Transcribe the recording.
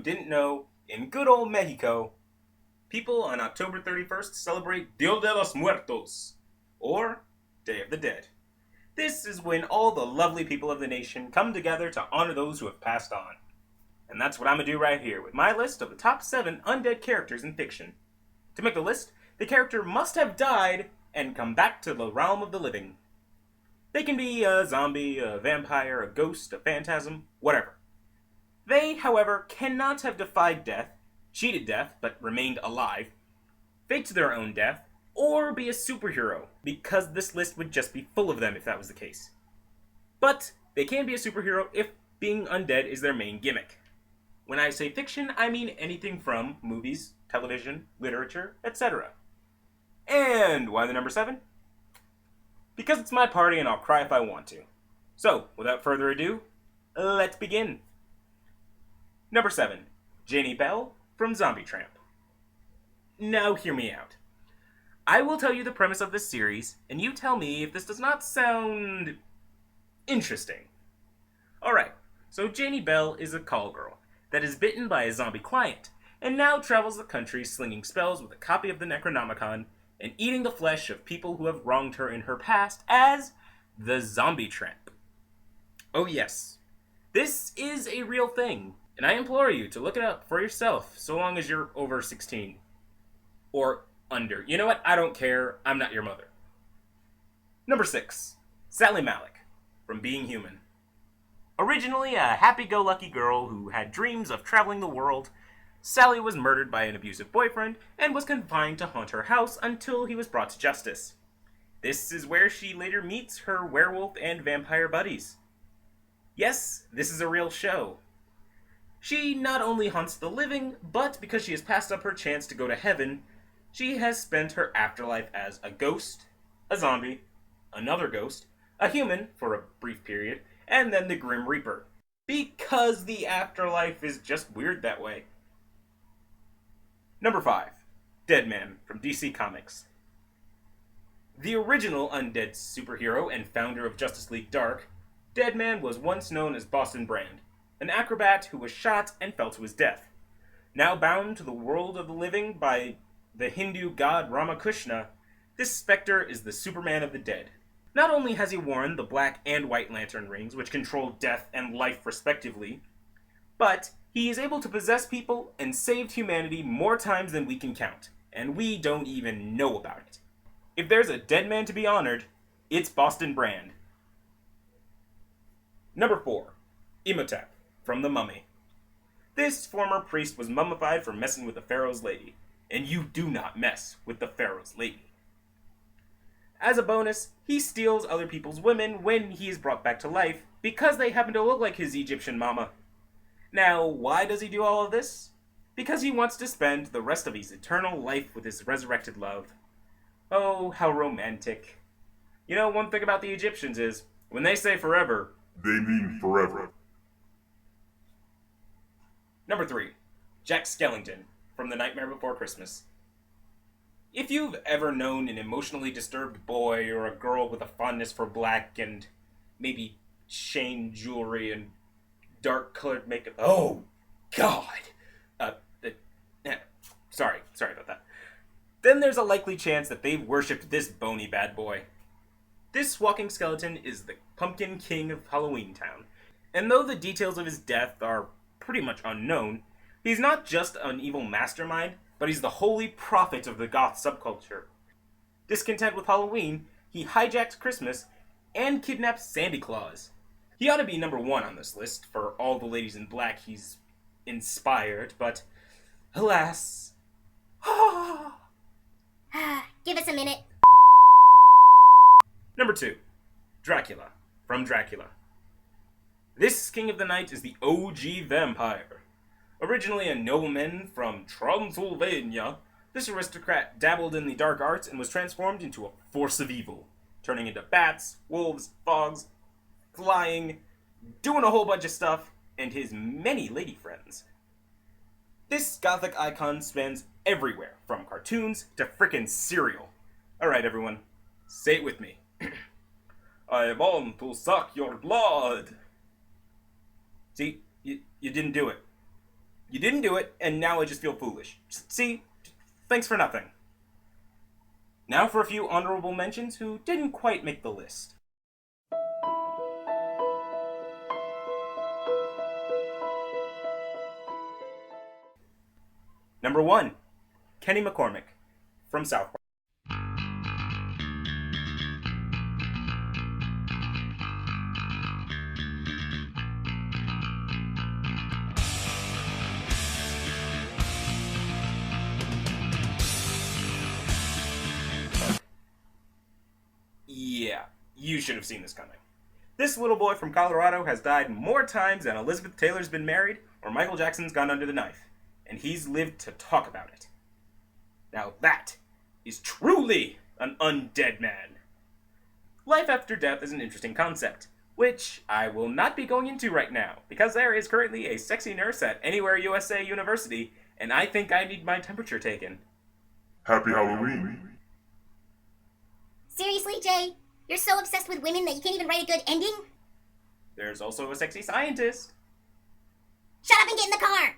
didn't know, in good old Mexico, people on October 31st celebrate Dia de los Muertos, or Day of the Dead. This is when all the lovely people of the nation come together to honor those who have passed on. And that's what I'm going to do right here with my list of the top 7 undead characters in fiction. To make the list, the character must have died and come back to the realm of the living. They can be a zombie, a vampire, a ghost, a phantasm, whatever. They, however, cannot have defied death, cheated death but remained alive, faked their own death, or be a superhero, because this list would just be full of them if that was the case. But they can be a superhero if being undead is their main gimmick. When I say fiction, I mean anything from movies, television, literature, etc. And why the number 7? Because it's my party and I'll cry if I want to. So, without further ado, let's begin. Number 7. Janey Bell from Zombie Tramp. Now hear me out. I will tell you the premise of this series, and you tell me if this does not sound interesting. Alright, so Janey Bell is a call girl that is bitten by a zombie client, and now travels the country slinging spells with a copy of the Necronomicon and eating the flesh of people who have wronged her in her past as the Zombie Tramp. Oh yes, this is a real thing, and I implore you to look it up for yourself so long as you're over 16. Or under. You know what? I don't care. I'm not your mother. Number 6. Sally Malik from Being Human. Originally a happy-go-lucky girl who had dreams of traveling the world, Sally was murdered by an abusive boyfriend and was confined to haunt her house until he was brought to justice. This is where she later meets her werewolf and vampire buddies. Yes, this is a real show. She not only haunts the living, but because she has passed up her chance to go to heaven, she has spent her afterlife as a ghost, a zombie, another ghost, a human for a brief period, and then the Grim Reaper. Because the afterlife is just weird that way. Number 5. Deadman from DC Comics. The original undead superhero and founder of Justice League Dark, Deadman was once known as Boston Brand, an acrobat who was shot and fell to his death. Now bound to the world of the living by the Hindu god Ramakrishna, this specter is the Superman of the dead. Not only has he worn the black and white lantern rings, which control death and life respectively, but he is able to possess people and saved humanity more times than we can count, and we don't even know about it. If there's a dead man to be honored, it's Boston Brand. Number 4. Imhotep from The Mummy. This former priest was mummified for messing with the Pharaoh's lady, and you do not mess with the Pharaoh's lady. As a bonus, he steals other people's women when he is brought back to life because they happen to look like his Egyptian mama. Now, why does he do all of this? Because he wants to spend the rest of his eternal life with his resurrected love. Oh, how romantic. You know, one thing about the Egyptians is, when they say forever, they mean forever. Number 3. Jack Skellington from The Nightmare Before Christmas. If you've ever known an emotionally disturbed boy or a girl with a fondness for black and maybe chain jewelry and dark-colored makeup... Oh, God! Sorry about that. Then there's a likely chance that they've worshipped this bony bad boy. This walking skeleton is the Pumpkin King of Halloween Town, and though the details of his death are pretty much unknown, he's not just an evil mastermind, but he's the holy prophet of the goth subculture. Discontent with Halloween, he hijacks Christmas and kidnaps Sandy Claus. He ought to be number 1 on this list for all the ladies in black he's inspired, but alas... Give us a minute. Number 2. Dracula from Dracula. This King of the Night is the OG vampire. Originally a nobleman from Transylvania, this aristocrat dabbled in the dark arts and was transformed into a force of evil, turning into bats, wolves, fogs, flying, doing a whole bunch of stuff, and his many lady friends. This gothic icon spans everywhere, from cartoons to frickin' cereal. Alright everyone, say it with me. I want to suck your blood. See, you didn't do it. You didn't do it, and now I just feel foolish. See? Thanks for nothing. Now for a few honorable mentions who didn't quite make the list. Number 1, Kenny McCormick from South Park. Yeah, you should have seen this coming. This little boy from Colorado has died more times than Elizabeth Taylor's been married or Michael Jackson's gone under the knife, and he's lived to talk about it. Now that is truly an undead man. Life after death is an interesting concept, which I will not be going into right now, because there is currently a sexy nurse at Anywhere USA University, and I think I need my temperature taken. Happy Halloween. Seriously, Jay? You're so obsessed with women that you can't even write a good ending? There's also a sexy scientist. Shut up and get in the car!